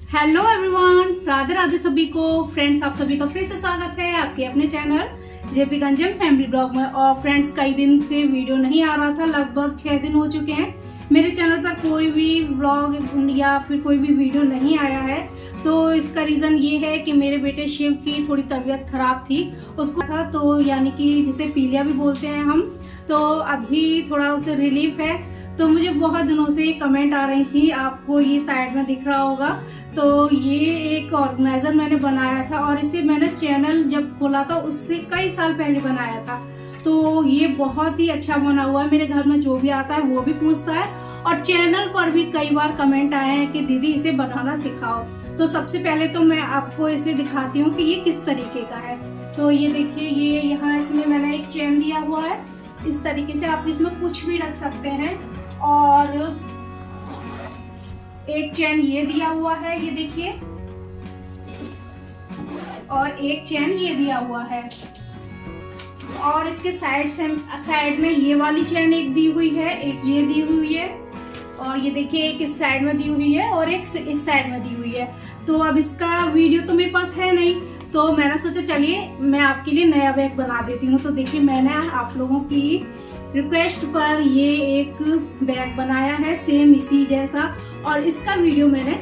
Hello everyone, Radhe Radhe सभी को। Friends, आप सभी का फिर से स्वागत है आपके अपने चैनल जेपी गंजन फैमिली ब्लॉग में। और फ्रेंड्स, कई दिन से वीडियो नहीं आ रहा था, लगभग 6 दिन हो चुके हैं मेरे चैनल पर कोई भी ब्लॉग या फिर कोई भी वीडियो नहीं आया है। तो इसका रीजन ये है कि मेरे बेटे शिव की थोड़ी तबीयत खराब थी, उसको था तो यानी कि जिसे पीलिया भी बोलते हैं हम, तो अभी थोड़ा उसे रिलीफ है। तो मुझे बहुत दिनों से कमेंट आ रही थी, आपको ये साइड में दिख रहा होगा, तो ये एक ऑर्गेनाइजर मैंने बनाया था और इसे मैंने चैनल जब खोला था उससे कई साल पहले बनाया था। तो ये बहुत ही अच्छा बना हुआ है, मेरे घर में जो भी आता है वो भी पूछता है और चैनल पर भी कई बार कमेंट आए हैं कि दीदी इसे बनाना सिखाओ। तो सबसे पहले तो मैं आपको इसे दिखाती हूँ कि ये किस तरीके का है। तो ये देखिए, ये यहाँ इसमें मैंने एक चेन दिया हुआ है, इस तरीके से आप इसमें कुछ भी रख सकते हैं। और एक चेन ये दिया हुआ है, ये देखिए, और एक चेन ये दिया हुआ है। और इसके साइड में ये वाली चेन एक दी हुई है, एक ये दी हुई है, और ये देखिए एक इस साइड में दी हुई है और एक इस साइड में दी हुई है। तो अब इसका वीडियो तो मेरे पास है नहीं, तो मैंने सोचा चलिए मैं आपके लिए नया बैग बना देती हूँ। तो देखिए, मैंने आप लोगों की रिक्वेस्ट पर ये एक बैग बनाया है सेम इसी जैसा, और इसका वीडियो मैंने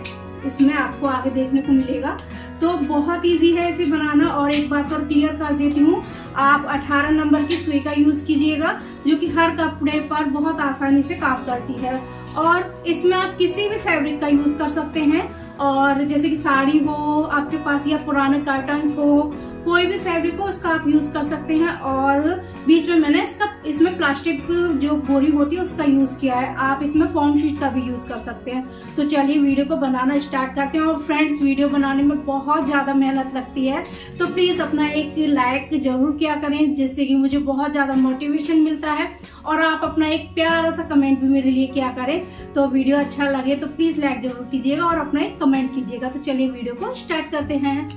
इसमें आपको आगे देखने को मिलेगा। तो बहुत इजी है इसे बनाना। और एक बात और क्लियर कर देती हूँ, आप 18 नंबर की सुई का यूज कीजिएगा, जो कि हर कपड़े पर बहुत आसानी से काम करती है। और इसमें आप किसी भी फैब्रिक का यूज कर सकते हैं, और जैसे कि साड़ी हो आपके पास या पुराने कर्टन्स हो, कोई भी फैब्रिक हो उसका आप यूज कर सकते हैं। और बीच में मैंने इसमें प्लास्टिक जो बोरी होती है उसका यूज किया है, आप इसमें फॉर्म शीट का भी यूज कर सकते हैं। तो चलिए वीडियो को बनाना स्टार्ट करते हैं। और फ्रेंड्स, वीडियो बनाने में बहुत ज्यादा मेहनत लगती है, तो प्लीज अपना एक लाइक जरूर किया करें, जिससे कि मुझे बहुत ज्यादा मोटिवेशन मिलता है। और आप अपना एक प्यारा सा कमेंट भी मेरे लिए किया करें। तो वीडियो अच्छा लगे तो प्लीज लाइक जरूर कीजिएगा और अपना एक कमेंट कीजिएगा। तो चलिए वीडियो को स्टार्ट करते हैं।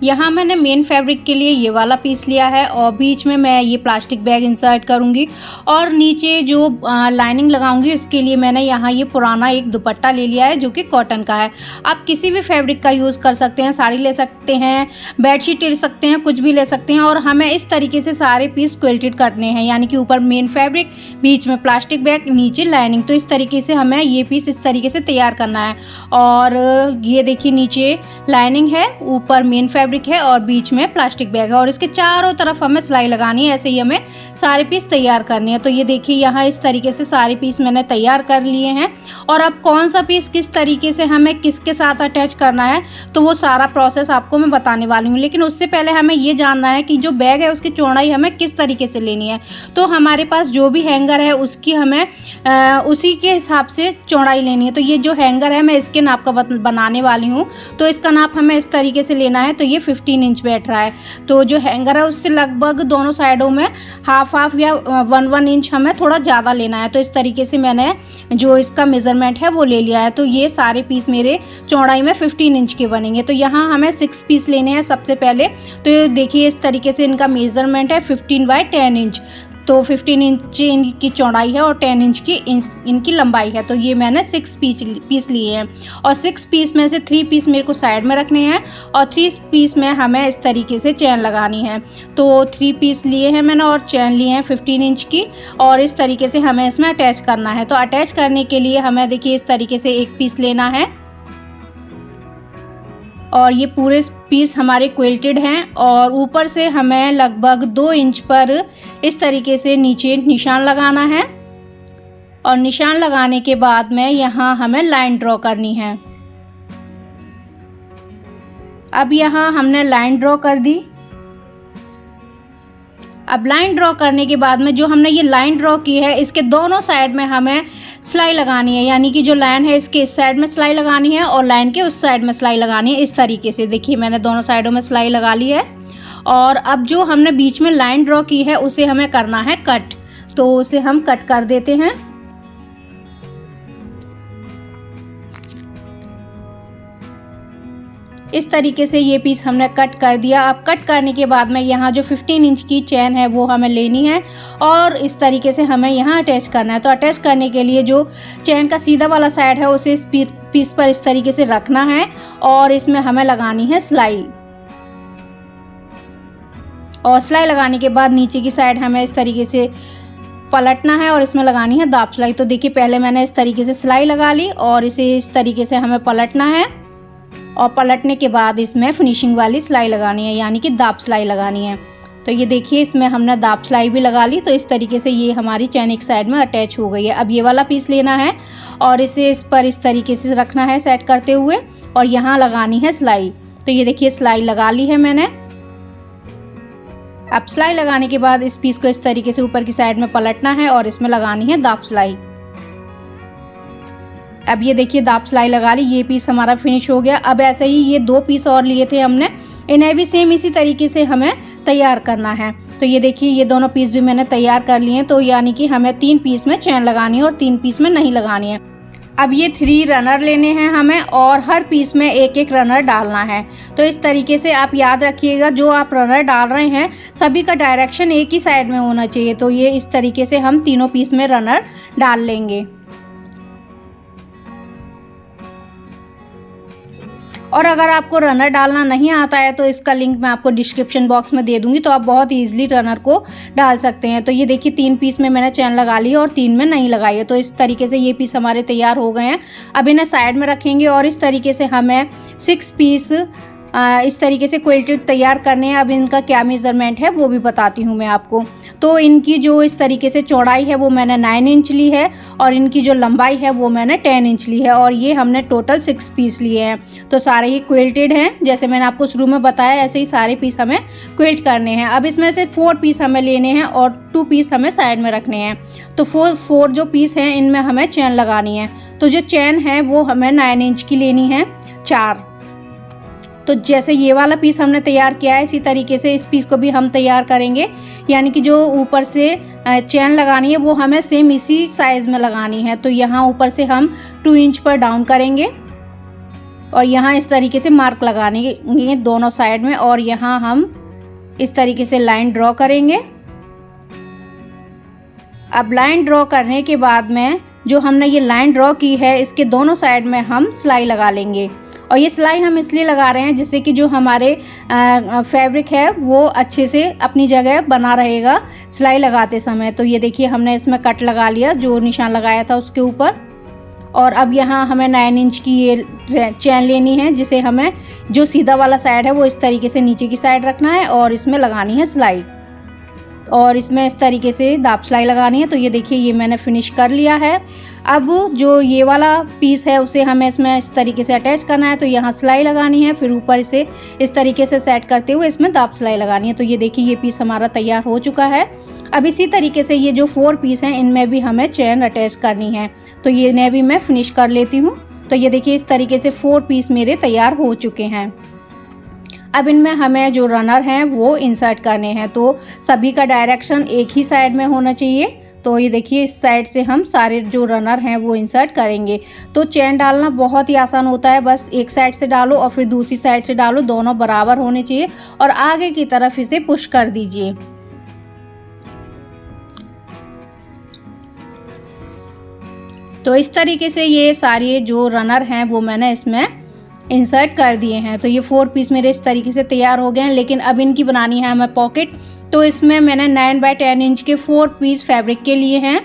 यहाँ मैंने मेन फैब्रिक के लिए ये वाला पीस लिया है और बीच में मैं ये प्लास्टिक बैग इंसर्ट करूँगी। और नीचे जो लाइनिंग लगाऊंगी उसके लिए मैंने यहाँ ये पुराना एक दुपट्टा ले लिया है, जो कि कॉटन का है। आप किसी भी फैब्रिक का यूज़ कर सकते हैं, साड़ी ले सकते हैं, बेडशीट ले सकते हैं, कुछ भी ले सकते हैं। और हमें इस तरीके से सारे पीस क्विल्टेड करने हैं, यानी कि ऊपर मेन फैब्रिक, बीच में प्लास्टिक बैग, नीचे लाइनिंग। तो इस तरीके से हमें ये पीस इस तरीके से तैयार करना है। और ये देखिए, नीचे लाइनिंग है, ऊपर मेन फैब्रिक है और बीच में प्लास्टिक बैग है, और इसके चारों तरफ हमें सिलाई लगानी है। ऐसे ही हमें सारे पीस तैयार करने हैं। तो ये देखिए, यहाँ इस तरीके से सारे पीस मैंने तैयार कर लिए हैं। और अब कौन सा पीस किस तरीके से हमें किसके साथ अटैच करना है, तो वो सारा प्रोसेस आपको मैं बताने वाली हूँ। लेकिन उससे पहले हमें ये जानना है कि जो बैग है उसकी चौड़ाई हमें किस तरीके से लेनी है। तो हमारे पास जो भी हैंगर है उसकी हमें उसी के हिसाब से चौड़ाई लेनी है। तो ये जो हैंगर है मैं इसके नाप का बनाने वाली हूँ, तो इसका नाप हमें इस तरीके से लेना है। तो ये 15 इंच बैठ रहा है। तो जो हैंगर है उससे लगभग दोनों साइडों में हाफ या 1 इंच हमें थोड़ा ज़्यादा लेना है। तो इस तरीके से मैंने जो इसका मेज़रमेंट है वो ले लिया है। तो ये सारे पीस मेरे चौड़ाई में 15 इंच के बनेंगे। तो यहाँ हमें 6 पीस लेने हैं सबसे पहले। तो देखिए, इस तरीके से इनका मेज़रमेंट है 15 बाय 10 इंच। तो 15 इंच इनकी चौड़ाई है और 10 इंच की इनकी लंबाई है। तो ये मैंने 6 पीस लिए हैं, और 6 पीस में से 3 पीस मेरे को साइड में रखने हैं और 3 पीस में हमें इस तरीके से चैन लगानी है। तो 3 पीस लिए हैं मैंने और चैन लिए हैं 15 इंच की, और इस तरीके से हमें इसमें अटैच करना है। तो अटैच करने के लिए हमें देखिए इस तरीके से एक पीस लेना है, और ये पूरे पीस हमारे क्विल्टेड हैं। और ऊपर से हमें लगभग 2 इंच पर इस तरीके से नीचे निशान लगाना है। और निशान लगाने के बाद में यहाँ हमें लाइन ड्रॉ करनी है। अब यहाँ हमने लाइन ड्रॉ कर दी। अब लाइन ड्रॉ करने के बाद में जो हमने ये लाइन ड्रॉ की है, इसके दोनों साइड में हमें सिलाई लगानी है, यानी कि जो लाइन है इसके इस साइड में सिलाई लगानी है और लाइन के उस साइड में सिलाई लगानी है। इस तरीके से देखिए, मैंने दोनों साइडों में सिलाई लगा ली है। और अब जो हमने बीच में लाइन ड्रॉ की है उसे हमें करना है कट। तो उसे हम कट कर देते हैं। इस तरीके से ये पीस हमने कट कर दिया। अब कट करने के बाद में यहाँ जो 15 इंच की चैन है वो हमें लेनी है और इस तरीके से हमें यहाँ अटैच करना है। तो अटैच करने के लिए जो चैन का सीधा वाला साइड है उसे इस पीस पर इस तरीके से रखना है और इसमें हमें लगानी है सिलाई। और सिलाई लगाने के बाद नीचे की साइड हमें इस तरीके से पलटना है और इसमें लगानी है दाब सिलाई। तो देखिए पहले मैंने इस तरीके से सिलाई लगा ली और इसे इस तरीके से हमें पलटना है और पलटने के बाद इसमें फिनिशिंग वाली सिलाई लगानी है, यानी कि दाब सिलाई लगानी है। तो ये देखिए इसमें हमने दाब सिलाई भी लगा ली। तो इस तरीके से ये हमारी चैन एक साइड में अटैच हो गई है। अब ये वाला पीस लेना है और इसे इस पर इस तरीके से रखना है सेट करते हुए और यहाँ लगानी है सिलाई। तो ये देखिए सिलाई लगा ली है मैंने। अब सिलाई लगाने के बाद इस पीस को इस तरीके से ऊपर की साइड में पलटना है और इसमें लगानी है दाब सिलाई। अब ये देखिए दाब सिलाई लगा ली, ये पीस हमारा फिनिश हो गया। अब ऐसे ही ये 2 पीस और लिए थे हमने, इन्हें भी सेम इसी तरीके से हमें तैयार करना है। तो ये देखिए ये दोनों पीस भी मैंने तैयार कर लिए हैं। तो यानी कि हमें 3 पीस में चैन लगानी है और 3 पीस में नहीं लगानी है। अब ये 3 रनर लेने हैं हमें और हर पीस में एक एक रनर डालना है। तो इस तरीके से आप याद रखिएगा, जो आप रनर डाल रहे हैं सभी का डायरेक्शन एक ही साइड में होना चाहिए। तो ये इस तरीके से हम तीनों पीस में रनर डाल लेंगे। और अगर आपको रनर डालना नहीं आता है तो इसका लिंक मैं आपको डिस्क्रिप्शन बॉक्स में दे दूंगी, तो आप बहुत ईजिली रनर को डाल सकते हैं। तो ये देखिए 3 पीस में मैंने चैन लगा ली और 3 में नहीं लगाई है। तो इस तरीके से ये पीस हमारे तैयार हो गए हैं। अब इन्हें साइड में रखेंगे और इस तरीके से हमें 6 पीस इस तरीके से क्विल्टेड तैयार करने हैं। अब इनका क्या मेज़रमेंट है वो भी बताती हूँ मैं आपको। तो इनकी जो इस तरीके से चौड़ाई है वो मैंने 9 इंच ली है और इनकी जो लंबाई है वो मैंने 10 इंच ली है और ये हमने टोटल 6 पीस लिए हैं। तो सारे ही क्विल्टेड हैं, जैसे मैंने आपको शुरू में बताया ऐसे ही सारे पीस हमें क्विल्ट करने हैं। अब इसमें से 4 पीस हमें लेने हैं और 2 पीस हमें साइड में रखने हैं। तो 4 जो पीस हैं इनमें हमें चैन लगानी है। तो जो चैन है वो हमें 9 इंच की लेनी है 4। तो जैसे ये वाला पीस हमने तैयार किया है इसी तरीके से इस पीस को भी हम तैयार करेंगे, यानी कि जो ऊपर से चैन लगानी है वो हमें सेम इसी साइज़ में लगानी है। तो यहाँ ऊपर से हम 2 इंच पर डाउन करेंगे और यहाँ इस तरीके से मार्क लगाएंगे दोनों साइड में और यहाँ हम इस तरीके से लाइन ड्रॉ करेंगे। अब लाइन ड्रॉ करने के बाद में जो हमने ये लाइन ड्रॉ की है इसके दोनों साइड में हम सिलाई लगा लेंगे। और ये सिलाई हम इसलिए लगा रहे हैं जिससे कि जो हमारे फैब्रिक है वो अच्छे से अपनी जगह बना रहेगा सिलाई लगाते समय। तो ये देखिए हमने इसमें कट लगा लिया जो निशान लगाया था उसके ऊपर। और अब यहाँ हमें 9 इंच की ये चैन लेनी है जिसे हमें जो सीधा वाला साइड है वो इस तरीके से नीचे की साइड रखना है और इसमें लगानी है सिलाई और इसमें इस तरीके से दाब सिलाई लगानी है। तो ये देखिए ये मैंने फिनिश कर लिया है। अब जो ये वाला पीस है उसे हमें इसमें इस तरीके से अटैच करना है। तो यहाँ सिलाई लगानी है, फिर ऊपर इसे इस तरीके से सेट करते हुए इसमें दाब सिलाई लगानी है। तो ये देखिए ये पीस हमारा तैयार हो चुका है। अब इसी तरीके से ये जो 4 पीस हैं इनमें भी हमें चैन अटैच करनी है। तो ये इन्हें भी मैं फिनिश कर लेती हूँ। तो ये देखिए इस तरीके से 4 पीस मेरे तैयार हो चुके हैं। अब इनमें हमें जो रनर हैं वो इंसर्ट करने हैं। तो सभी का डायरेक्शन एक ही साइड में होना चाहिए। तो ये देखिए इस साइड से हम सारे जो रनर हैं वो इंसर्ट करेंगे। तो चैन डालना बहुत ही आसान होता है, बस एक साइड से डालो और फिर दूसरी साइड से डालो, दोनों बराबर होने चाहिए और आगे की तरफ इसे पुश कर दीजिए। तो इस तरीके से ये सारे जो रनर हैं वो मैंने इसमें इंसर्ट कर दिए हैं। तो ये 4 पीस मेरे इस तरीके से तैयार हो गए हैं। लेकिन अब इनकी बनानी है हमें पॉकेट। तो इसमें मैंने 9 बाय 10 इंच के 4 पीस फैब्रिक के लिए हैं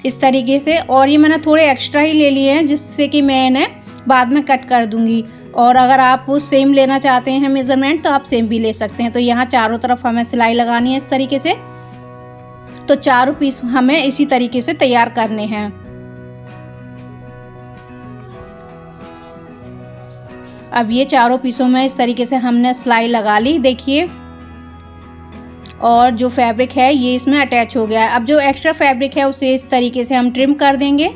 इस तरीके से, और ये मैंने थोड़े एक्स्ट्रा ही ले लिए हैं जिससे कि मैं इन्हें बाद में कट कर दूंगी। और अगर आप सेम लेना चाहते हैं मेज़रमेंट तो आप सेम भी ले सकते हैं। तो यहाँ चारों तरफ हमें सिलाई लगानी है इस तरीके से। तो चारों पीस हमें इसी तरीके से तैयार करने हैं। अब ये चारों पीसों में इस तरीके से हमने सिलाई लगा ली, देखिए, और जो फैब्रिक है ये इसमें अटैच हो गया है। अब जो एक्स्ट्रा फैब्रिक है उसे इस तरीके से हम ट्रिम कर देंगे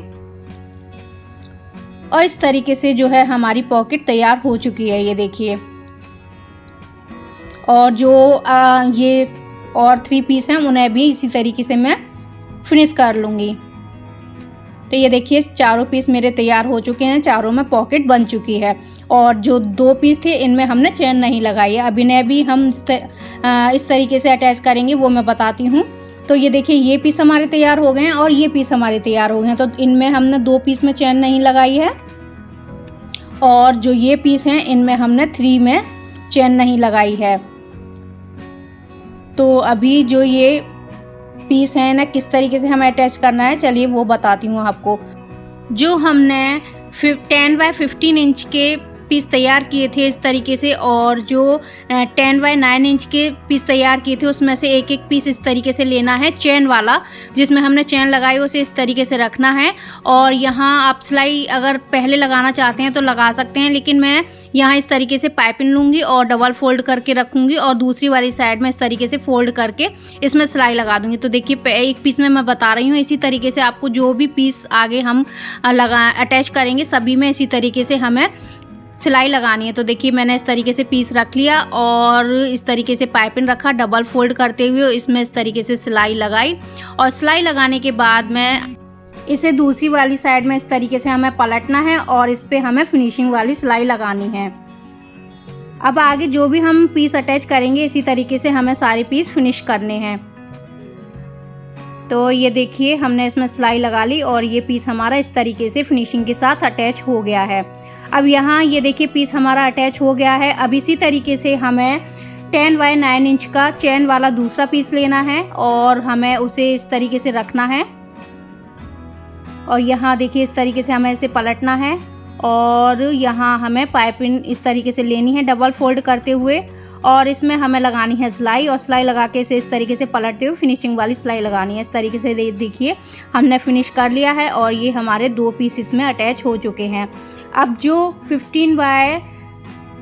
और इस तरीके से जो है हमारी पॉकेट तैयार हो चुकी है, ये देखिए। और जो ये और 3 पीस हैं उन्हें भी इसी तरीके से मैं फिनिश कर लूँगी। तो ये देखिए चारों पीस मेरे तैयार हो चुके हैं, चारों में पॉकेट बन चुकी है। और जो 2 पीस थे इनमें हमने चेन नहीं लगाई है। अब इन्हें भी हम इस तरीके से अटैच करेंगे, वो मैं बताती हूँ। तो ये देखिए ये पीस हमारे तैयार हो गए हैं और ये पीस हमारे तैयार हो गए हैं। तो इनमें हमने 2 पीस में चेन नहीं लगाई है और जो ये पीस हैं इनमें हमने 3 में चेन नहीं लगाई है। तो अभी जो ये पीस है ना किस तरीके से हमें अटैच करना है, चलिए वो बताती हूँ आपको। जो हमने 10 बाय 15 इंच के पीस तैयार किए थे इस तरीके से, और जो 10 बाय 9 इंच के पीस तैयार किए थे उसमें से एक एक पीस इस तरीके से लेना है, चेन वाला जिसमें हमने चेन लगाई उसे इस तरीके से रखना है। और यहाँ आप सिलाई अगर पहले लगाना चाहते हैं तो लगा सकते हैं, लेकिन मैं यहाँ इस तरीके से पाइपिंग लूँगी और डबल फोल्ड करके रखूँगी और दूसरी वाली साइड में इस तरीके से फोल्ड करके इसमें सिलाई लगा दूँगी। तो देखिए एक पीस में मैं बता रही हूँ, इसी तरीके से आपको जो भी पीस आगे हम अटैच करेंगे सभी में इसी तरीके से हमें सिलाई लगानी है। तो देखिए मैंने इस तरीके से पीस रख लिया और इस तरीके से पाइपिंग रखा, डबल फोल्ड करते हुए इसमें इस तरीके से सिलाई लगाई। और सिलाई लगाने के बाद मैं इसे दूसरी वाली साइड में इस तरीके से हमें पलटना है और इस पे हमें फिनिशिंग वाली सिलाई लगानी है। अब आगे जो भी हम पीस अटैच करेंगे इसी तरीके से हमें सारे पीस फिनिश करने हैं। तो ये देखिए हमने इसमें सिलाई लगा ली और ये पीस हमारा इस तरीके से फिनिशिंग के साथ अटैच हो गया है। अब यहाँ ये देखिए पीस हमारा अटैच हो गया है। अब इसी तरीके से हमें 10 बाय 9 इंच का चेन वाला दूसरा पीस लेना है और हमें उसे इस तरीके से रखना है। और यहाँ देखिए इस तरीके से हमें इसे पलटना है और यहाँ हमें पाइपिंग इस तरीके से लेनी है डबल फोल्ड करते हुए, और इसमें हमें लगानी है सिलाई। और सिलाई लगा के इसे इस तरीके से पलटते हुए फिनिशिंग वाली सिलाई लगानी है। इस तरीके से देखिए हमने फिनिश कर लिया है और ये हमारे 2 पीस इसमें अटैच हो चुके हैं। अब जो 10 बाय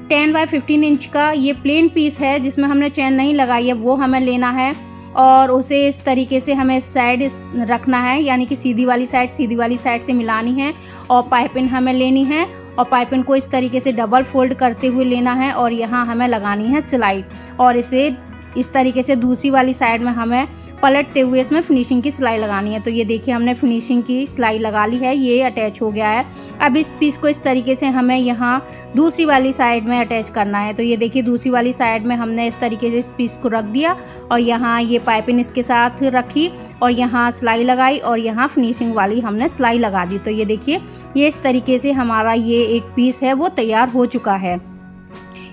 15 इंच का ये प्लेन पीस है जिसमें हमने चेन नहीं लगाई है वो हमें लेना है और उसे इस तरीके से हमें साइड रखना है, यानी कि सीधी वाली साइड से मिलानी है। और पाइपिंग हमें लेनी है और पाइपिंग को इस तरीके से डबल फोल्ड करते हुए लेना है और यहाँ हमें लगानी है सिलाई। और इसे इस तरीके से दूसरी वाली साइड में हमें पलटते हुए इसमें फिनिशिंग की सिलाई लगानी है। तो ये देखिए हमने फिनिशिंग की सिलाई लगा ली है, ये अटैच हो गया है। अब इस पीस को इस तरीके से हमें यहाँ दूसरी वाली साइड में अटैच करना है। तो ये देखिए दूसरी वाली साइड में हमने इस तरीके से इस पीस को रख दिया और यहाँ ये पाइपिंग इसके साथ रखी और यहाँ सिलाई लगाई और यहाँ फिनिशिंग वाली हमने सिलाई लगा दी। तो ये देखिए ये इस तरीके से हमारा ये एक पीस है वो तैयार हो चुका है।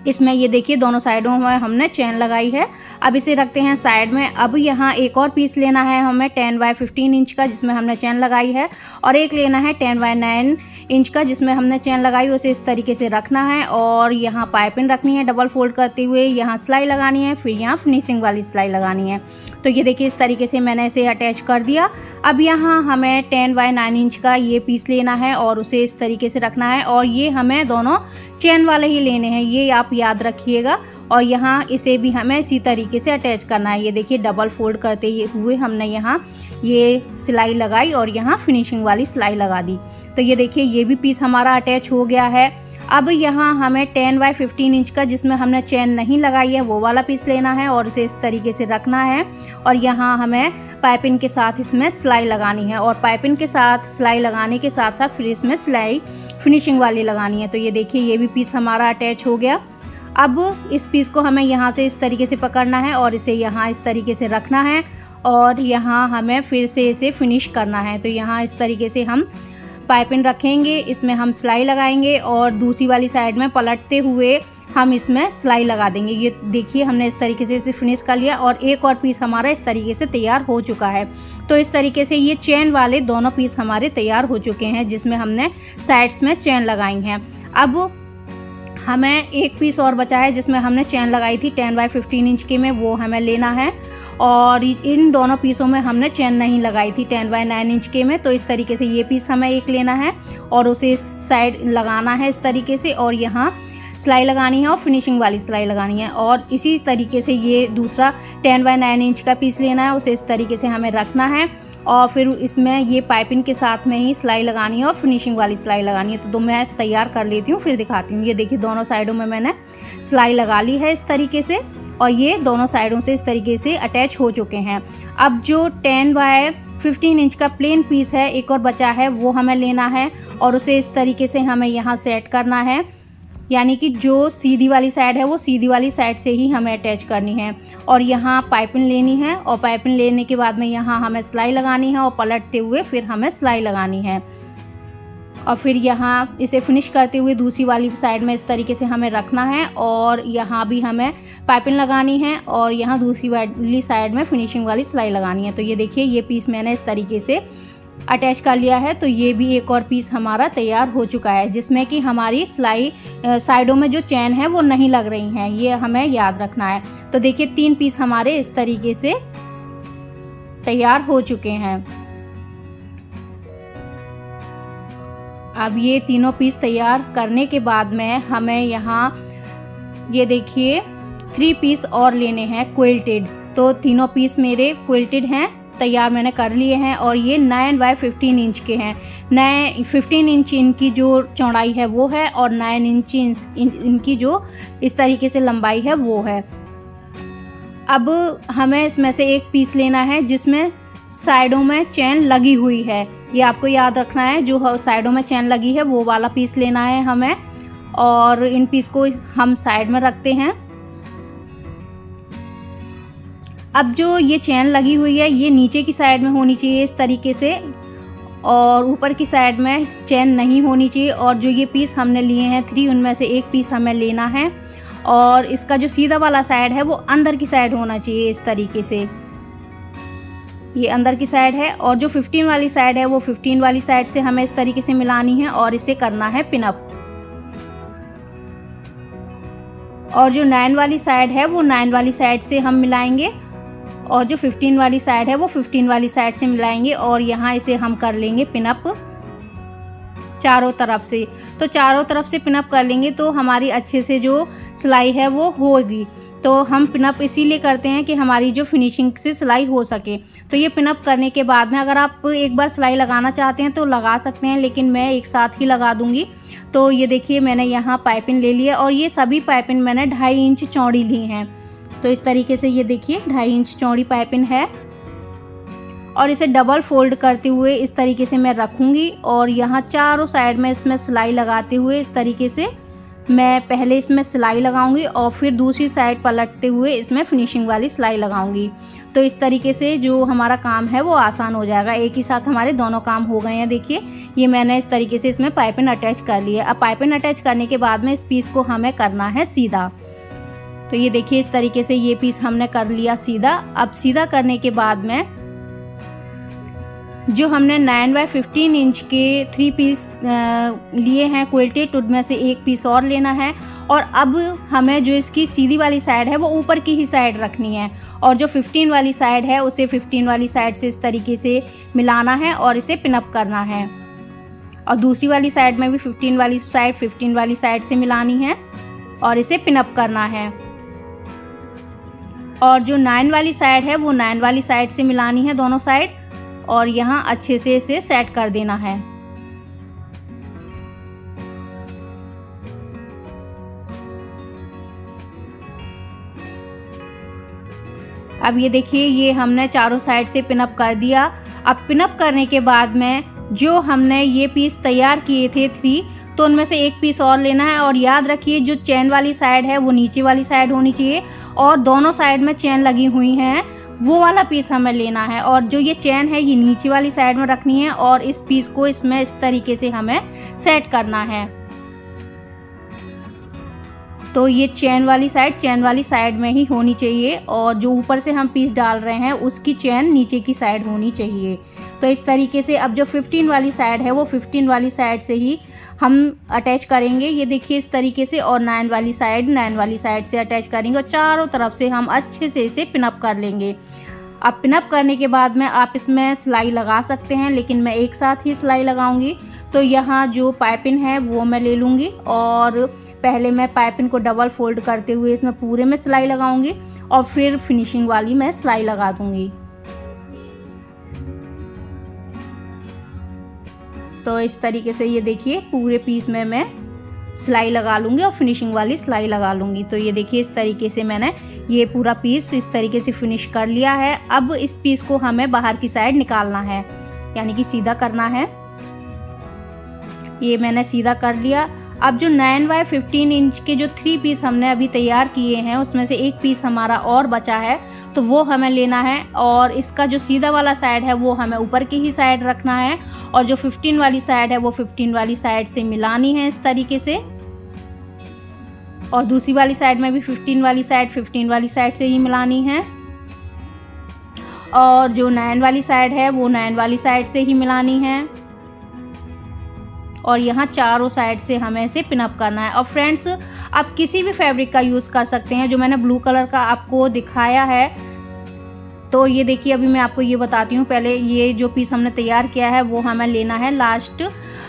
इसमें ये देखिए दोनों साइडों में हमने चेन लगाई है। अब इसे रखते हैं साइड में। अब यहाँ एक और पीस लेना है हमें 10 बाय 15 इंच का जिसमें हमने चेन लगाई है, और एक लेना है 10 बाय 9 इंच का जिसमें हमने चेन लगाई, उसे इस तरीके से रखना है और यहाँ पाइपिंग रखनी है डबल फोल्ड करते हुए, यहाँ सिलाई लगानी है, फिर यहाँ फिनिशिंग वाली सिलाई लगानी है। तो ये देखिए इस तरीके से मैंने इसे अटैच कर दिया। अब यहाँ हमें 10 बाय 9 इंच का ये पीस लेना है और उसे इस तरीके से रखना है और ये हमें दोनों चेन वाले ही लेने हैं, ये आप याद रखिएगा। और यहाँ इसे भी हमें इसी तरीके से अटैच करना है। ये देखिए डबल फोल्ड करते हुए हमने यहाँ ये सिलाई लगाई और यहाँ फिनिशिंग वाली सिलाई लगा दी। तो ये देखिए ये भी पीस हमारा अटैच हो गया है। अब यहाँ हमें 10 बाय 15 इंच का जिसमें हमने चेन नहीं लगाई है वो वाला पीस लेना है और उसे इस तरीके से रखना है और यहाँ हमें पाइपिंग के साथ इसमें सिलाई लगानी है और पाइपिंग के साथ सिलाई लगाने के साथ साथ फिर इसमें सिलाई फिनिशिंग वाली लगानी है। तो ये देखिए ये भी पीस हमारा अटैच हो गया। अब इस पीस को हमें यहाँ से इस तरीके से पकड़ना है और इसे यहाँ इस तरीके से रखना है और यहाँ हमें फिर से इसे फिनिश करना है। तो यहाँ इस तरीके से हम पाइपिंग रखेंगे, इसमें हम सिलाई लगाएंगे और दूसरी वाली साइड में पलटते हुए हम इसमें सिलाई लगा देंगे। ये देखिए हमने इस तरीके से इसे फिनिश कर लिया और एक और पीस हमारा इस तरीके से तैयार हो चुका है। तो इस तरीके से ये चेन वाले दोनों पीस हमारे तैयार हो चुके हैं जिसमें हमने साइड्स में चेन लगाई हैं। अब हमें एक पीस और बचा है जिसमें हमने चेन लगाई थी 10 बाय 15 इंच की में, वो हमें लेना है और इन दोनों पीसों में हमने चेन नहीं लगाई थी 10 बाय 9 इंच के में। तो इस तरीके से ये पीस हमें एक लेना है और उसे इस साइड लगाना है इस तरीके से और यहाँ सिलाई लगानी है और फिनिशिंग वाली सिलाई लगानी है। और इसी तरीके से ये दूसरा 10 बाय 9 इंच का पीस लेना है, उसे इस तरीके से हमें रखना है और फिर इसमें ये पाइपिंग के साथ में ही सिलाई लगानी है और फिनिशिंग वाली सिलाई लगानी है। तो मैं तैयार कर लेती हूँ फिर दिखाती हूँ। ये देखिए दोनों साइडों में मैंने सिलाई लगा ली है इस तरीके से और ये दोनों साइडों से इस तरीके से अटैच हो चुके हैं। अब जो 10 बाय 15 इंच का प्लेन पीस है एक और बचा है, वो हमें लेना है और उसे इस तरीके से हमें यहाँ सेट करना है। यानी कि जो सीधी वाली साइड है वो सीधी वाली साइड से ही हमें अटैच करनी है। और यहाँ पाइपिंग लेनी है और पाइपिंग लेने के बाद में यहाँ हमें सिलाई लगानी है और पलटते हुए फिर हमें सिलाई लगानी है। और फिर यहाँ इसे फिनिश करते हुए दूसरी वाली साइड में इस तरीके से हमें रखना है और यहाँ भी हमें पाइपिंग लगानी है और यहाँ दूसरी वाली साइड में फिनिशिंग वाली सिलाई लगानी है। तो ये देखिए ये पीस मैंने इस तरीके से अटैच कर लिया है। तो ये भी एक और पीस हमारा तैयार हो चुका है, जिसमें कि हमारी सिलाई साइडों में जो चैन है वो नहीं लग रही हैं, ये हमें याद रखना है। तो देखिए 3 पीस हमारे इस तरीके से तैयार हो चुके हैं। अब ये तीनों पीस तैयार करने के बाद में हमें यहाँ ये देखिए 3 पीस और लेने हैं क्विल्टेड। तो तीनों पीस मेरे क्विल्टेड हैं, तैयार मैंने कर लिए हैं और ये 9 बाय 15 इंच के हैं। 15 इंच इनकी जो चौड़ाई है वो है और 9 इंच इनकी जो इस तरीके से लंबाई है वो है। अब हमें इसमें से एक पीस लेना है जिसमें साइडों में चैन लगी हुई है, ये आपको याद रखना है। जो साइडों में चैन लगी है वो वाला पीस लेना है हमें और इन पीस को हम साइड में रखते हैं। अब जो ये चैन लगी हुई है ये नीचे की साइड में होनी चाहिए इस तरीके से और ऊपर की साइड में चैन नहीं होनी चाहिए। और जो ये पीस हमने लिए हैं 3, उनमें से एक पीस हमें लेना है और इसका जो सीधा वाला साइड है वो अंदर की साइड होना चाहिए इस तरीके से, ये अंदर की साइड है। और जो 15 वाली साइड है वो 15 वाली साइड से हमें इस तरीके से मिलानी है और इसे करना है पिनअप। और जो 9 वाली साइड है वो 9 वाली साइड से हम मिलाएंगे और जो 15 वाली साइड है वो 15 वाली साइड से मिलाएंगे और यहाँ इसे हम कर लेंगे पिनअप चारों तरफ से। तो चारों तरफ से पिनअप कर लेंगे तो हमारी अच्छे से जो सिलाई है वो होगी। तो हम पिनअप इसीलिए करते हैं कि हमारी जो फिनिशिंग से सिलाई हो सके। तो ये पिनअप करने के बाद में अगर आप एक बार सिलाई लगाना चाहते हैं तो लगा सकते हैं, लेकिन मैं एक साथ ही लगा दूंगी। तो ये देखिए मैंने यहाँ पाइपिंग ले ली है और ये सभी पाइपिंग मैंने 2.5 इंच चौड़ी ली हैं। तो इस तरीके से ये देखिए 2.5 इंच चौड़ी पाइपिंग है और इसे डबल फोल्ड करते हुए इस तरीके से मैं रखूँगी और यहाँ चारों साइड में इसमें सिलाई लगाते हुए इस तरीके से मैं पहले इसमें सिलाई लगाऊंगी और फिर दूसरी साइड पलटते हुए इसमें फिनिशिंग वाली सिलाई लगाऊंगी। तो इस तरीके से जो हमारा काम है वो आसान हो जाएगा, एक ही साथ हमारे दोनों काम हो गए हैं। देखिए ये मैंने इस तरीके से इसमें पाइपिंग अटैच कर ली है। अब पाइपिंग अटैच करने के बाद में इस पीस को हमें करना है सीधा। तो ये देखिए इस तरीके से ये पीस हमने कर लिया सीधा। अब सीधा करने के बाद में जो हमने 9 बाय 15 इंच के 3 पीस लिए हैं क्विल्टेड, उनमें से एक पीस और लेना है और अब हमें जो इसकी सीधी वाली साइड है वो ऊपर की ही साइड रखनी है और जो 15 वाली साइड है उसे 15 वाली साइड से इस तरीके से मिलाना है और इसे पिनअप करना है। और दूसरी वाली साइड में भी 15 वाली साइड से मिलानी है और इसे पिनअप करना है। और जो 9 वाली साइड है वो 9 वाली साइड से मिलानी है दोनों साइड और यहाँ अच्छे से इसे सेट कर देना है। अब ये देखिए ये हमने चारों साइड से पिनअप कर दिया। अब पिनअप करने के बाद में जो हमने ये पीस तैयार किए थे 3, तो उनमें से एक पीस और लेना है और याद रखिए जो चैन वाली साइड है वो नीचे वाली साइड होनी चाहिए और दोनों साइड में चैन लगी हुई हैं वो वाला पीस हमें लेना है और जो ये चैन है ये नीचे वाली साइड में रखनी है और इस पीस को इसमें इस तरीके से हमें सेट करना है। तो ये चैन वाली साइड में ही होनी चाहिए और जो ऊपर से हम पीस डाल रहे हैं उसकी चैन नीचे की साइड होनी चाहिए। तो इस तरीके से अब जो 15 वाली साइड है वो 15 वाली साइड से ही हम अटैच करेंगे, ये देखिए इस तरीके से। और 9 वाली साइड से अटैच करेंगे और चारों तरफ से हम अच्छे से इसे पिनअप कर लेंगे। अब पिनअप करने के बाद में आप इसमें सिलाई लगा सकते हैं, लेकिन मैं एक साथ ही सिलाई लगाऊंगी। तो यहाँ जो पाइपिंग है वो मैं ले लूँगी और पहले मैं पाइपिंग को डबल फोल्ड करते हुए इसमें पूरे में सिलाई लगाऊंगी और फिर फिनिशिंग वाली मैं सिलाई लगा दूंगी। तो इस तरीके से ये देखिए पूरे पीस में मैं सिलाई लगा लूँगी और फिनिशिंग वाली सिलाई लगा लूँगी। तो ये देखिए इस तरीके से मैंने ये पूरा पीस इस तरीके से फिनिश कर लिया है। अब इस पीस को हमें बाहर की साइड निकालना है, यानी कि सीधा करना है। ये मैंने सीधा कर लिया। अब जो 9x15 इंच के जो 3 पीस हमने अभी तैयार किए हैं उसमें से एक पीस हमारा और बचा है, तो वो हमें लेना है और इसका जो सीधा वाला साइड है वो हमें ऊपर की ही साइड रखना है और जो 15 वाली साइड है वो 15 वाली साइड से मिलानी है इस तरीके से। और दूसरी वाली साइड में भी 15 वाली साइड से ही मिलानी है और जो 9 वाली साइड है वो 9 वाली साइड से ही मिलानी है और यहाँ चारों साइड से हमें इसे पिनअप करना है। और फ्रेंड्स आप किसी भी फैब्रिक का यूज़ कर सकते हैं, जो मैंने ब्लू कलर का आपको दिखाया है। तो ये देखिए अभी मैं आपको ये बताती हूँ। पहले ये जो पीस हमने तैयार किया है वो हमें लेना है लास्ट,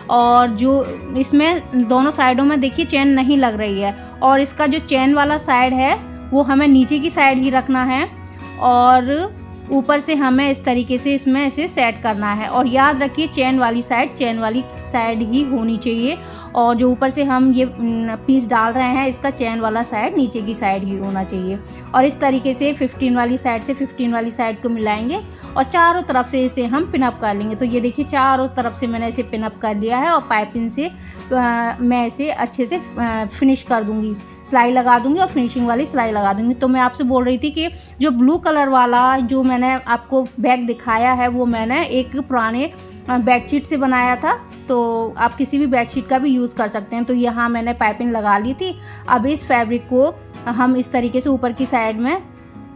और जो इसमें दोनों साइडों में देखिए चेन नहीं लग रही है और इसका जो चेन वाला साइड है वो हमें नीचे की साइड ही रखना है और ऊपर से हमें इस तरीके से इसमें इसे सेट करना है। और याद रखिए चेन वाली साइड ही होनी चाहिए और जो ऊपर से हम ये पीस डाल रहे हैं इसका चेन वाला साइड नीचे की साइड ही होना चाहिए। और इस तरीके से 15 वाली साइड से 15 वाली साइड को मिलाएंगे और चारों तरफ से इसे हम पिनअप कर लेंगे। तो ये देखिए चारों तरफ से मैंने इसे पिनअप कर लिया है और पाइपिंग से मैं इसे अच्छे से फिनिश कर दूंगी, सिलाई लगा दूंगी और फिनिशिंग वाली सिलाई लगा दूंगी। तो मैं आपसे बोल रही थी कि जो ब्लू कलर वाला जो मैंने आपको बैग दिखाया है वो मैंने एक पुराने बेडशीट से बनाया था, तो आप किसी भी बेडशीट का भी यूज़ कर सकते हैं। तो यहाँ मैंने पाइपिंग लगा ली थी। अब इस फैब्रिक को हम इस तरीके से ऊपर की साइड में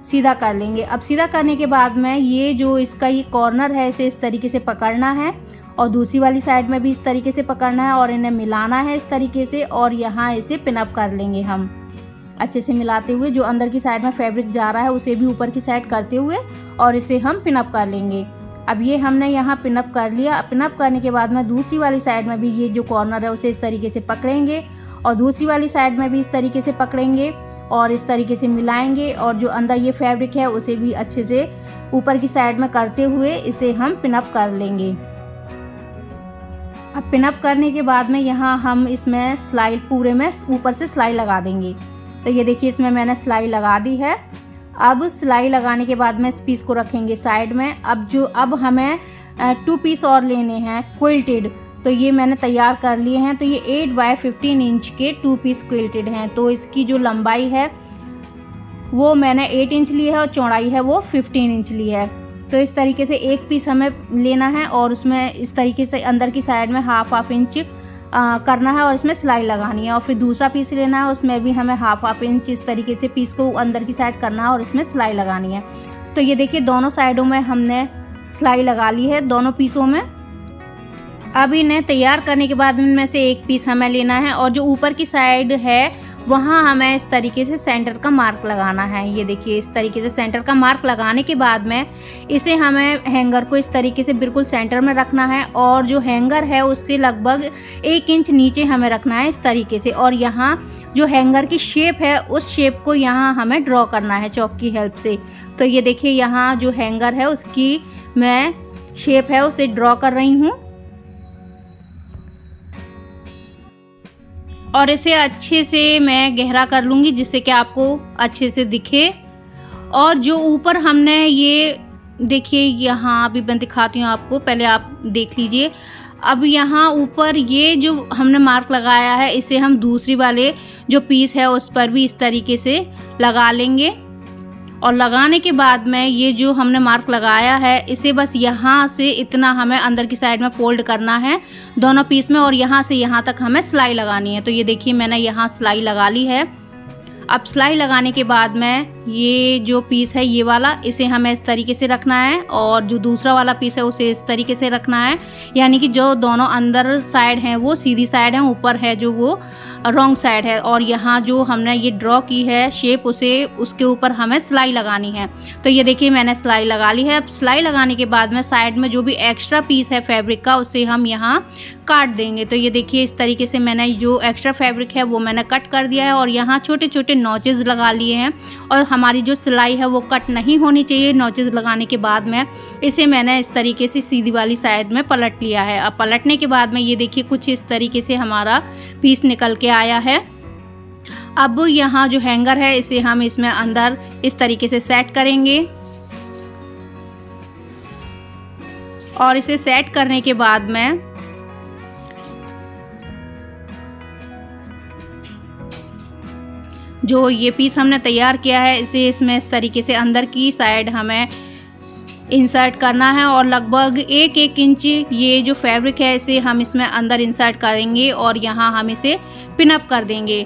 सीधा कर लेंगे। अब सीधा करने के बाद में ये जो इसका ये कॉर्नर है इसे इस तरीके से पकड़ना है और दूसरी वाली साइड में भी इस तरीके से पकड़ना है और इन्हें मिलाना है इस तरीके से और यहाँ इसे पिनअप कर लेंगे हम अच्छे से मिलाते हुए। जो अंदर की साइड में फैब्रिक जा रहा है उसे भी ऊपर की साइड करते हुए और इसे हम पिनअप कर लेंगे। अब ये हमने यहाँ पिनअप कर लिया। पिनअप करने के बाद में दूसरी वाली साइड में भी ये जो कॉर्नर है उसे इस तरीके से पकड़ेंगे और दूसरी वाली साइड में भी इस तरीके से पकड़ेंगे और इस तरीके से मिलाएंगे और जो अंदर ये फैब्रिक है उसे भी अच्छे से ऊपर की साइड में करते हुए इसे हम पिनअप कर लेंगे। अब पिनअप करने के बाद में यहाँ हम इसमें सिलाई पूरे में ऊपर से सिलाई लगा देंगे। तो ये देखिए इसमें मैंने सिलाई लगा दी है। अब सिलाई लगाने के बाद में इस पीस को रखेंगे साइड में। अब हमें 2 पीस और लेने हैं क्विल्टेड, तो ये मैंने तैयार कर लिए हैं। तो ये 8x15 इंच के 2 पीस क्विल्टेड हैं। तो इसकी जो लंबाई है वो मैंने 8 इंच ली है और चौड़ाई है वो 15 इंच ली है। तो इस तरीके से एक पीस हमें लेना है और उसमें इस तरीके से अंदर की साइड में हाफ इंच करना है और इसमें सिलाई लगानी है। और फिर दूसरा पीस लेना है, उसमें भी हमें हाफ इंच इस तरीके से पीस को अंदर की साइड करना है और इसमें सिलाई लगानी है। तो ये देखिए दोनों साइडों में हमने सिलाई लगा ली है दोनों पीसों में। अब इन्हें तैयार करने के बाद इनमें से एक पीस हमें लेना है और जो ऊपर की साइड है वहाँ हमें इस तरीके से सेंटर का मार्क लगाना है। ये देखिए इस तरीके से सेंटर का मार्क लगाने के बाद में इसे हमें हैंगर को इस तरीके से बिल्कुल सेंटर में रखना है और जो हैंगर है उससे लगभग 1 इंच नीचे हमें रखना है इस तरीके से। और यहाँ जो हैंगर की शेप है उस शेप को यहाँ हमें ड्रॉ करना है चॉक की हेल्प से। तो ये देखिए यहाँ जो हैंगर है उसकी मैं शेप है उसे ड्रॉ कर रही हूँ और इसे अच्छे से मैं गहरा कर लूँगी जिससे कि आपको अच्छे से दिखे। और जो ऊपर हमने ये देखिए यहाँ अभी मैं दिखाती हूँ आपको, पहले आप देख लीजिए। अब यहाँ ऊपर ये जो हमने मार्क लगाया है इसे हम दूसरी वाले जो पीस है उस पर भी इस तरीके से लगा लेंगे। और लगाने के बाद में ये जो हमने मार्क लगाया है इसे बस यहाँ से इतना हमें अंदर की साइड में फोल्ड करना है दोनों पीस में और यहाँ से यहाँ तक हमें सिलाई लगानी है। तो ये देखिए मैंने यहाँ सिलाई लगा ली है। अब सिलाई लगाने के बाद में ये जो पीस है ये वाला इसे हमें इस तरीके से रखना है और जो दूसरा वाला पीस है उसे इस तरीके से रखना है, यानी कि जो दोनों अंदर साइड हैं वो सीधी साइड है, ऊपर है जो वो रॉन्ग साइड है। और यहाँ जो हमने ये ड्रॉ की है शेप उसे उसके ऊपर हमें सिलाई लगानी है। तो ये देखिए मैंने सिलाई लगा ली है। अब सिलाई लगाने के बाद में साइड में जो भी एक्स्ट्रा पीस है फैब्रिक का उसे हम यहाँ काट देंगे। तो ये देखिए इस तरीके से मैंने जो एक्स्ट्रा फैब्रिक है वो मैंने कट कर दिया है और यहाँ छोटे छोटे नॉचेस लगा लिए हैं और हमारी जो सिलाई है वो कट नहीं होनी चाहिए। नॉचेस लगाने के बाद में इसे मैंने इस तरीके से सीधी वाली साइड में पलट लिया है। अब पलटने के बाद में ये देखिए कुछ इस तरीके से हमारा पीस निकल के आया है। अब यहाँ जो हैंगर है इसे हम इसमें अंदर इस तरीके से सेट करेंगे और इसे सेट करने के बाद में जो ये पीस हमने तैयार किया है इसे इसमें इस तरीके से अंदर की साइड हमें इंसर्ट करना है और लगभग 1-1 इंच ये जो फैब्रिक है इसे हम इसमें अंदर इंसर्ट करेंगे और यहाँ हम इसे पिन अप कर देंगे।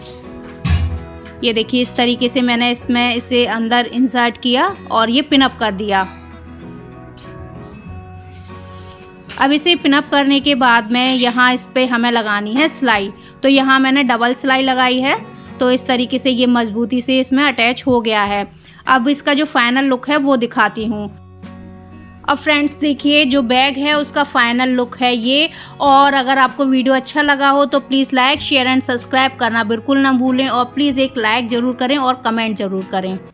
ये देखिए इस तरीके से मैंने इसमें इसे अंदर इंसर्ट किया और ये पिन अप कर दिया। अब इसे पिन अप करने के बाद में यहाँ इस पे हमें लगानी है सिलाई। तो यहाँ मैंने डबल सिलाई लगाई है, तो इस तरीके से ये मजबूती से इसमें अटैच हो गया है। अब इसका जो फाइनल लुक है वो दिखाती हूँ। अब फ्रेंड्स देखिए जो बैग है उसका फाइनल लुक है ये। और अगर आपको वीडियो अच्छा लगा हो तो please like share and subscribe करना बिल्कुल ना भूलें और प्लीज़ एक लाइक ज़रूर करें और कमेंट ज़रूर करें।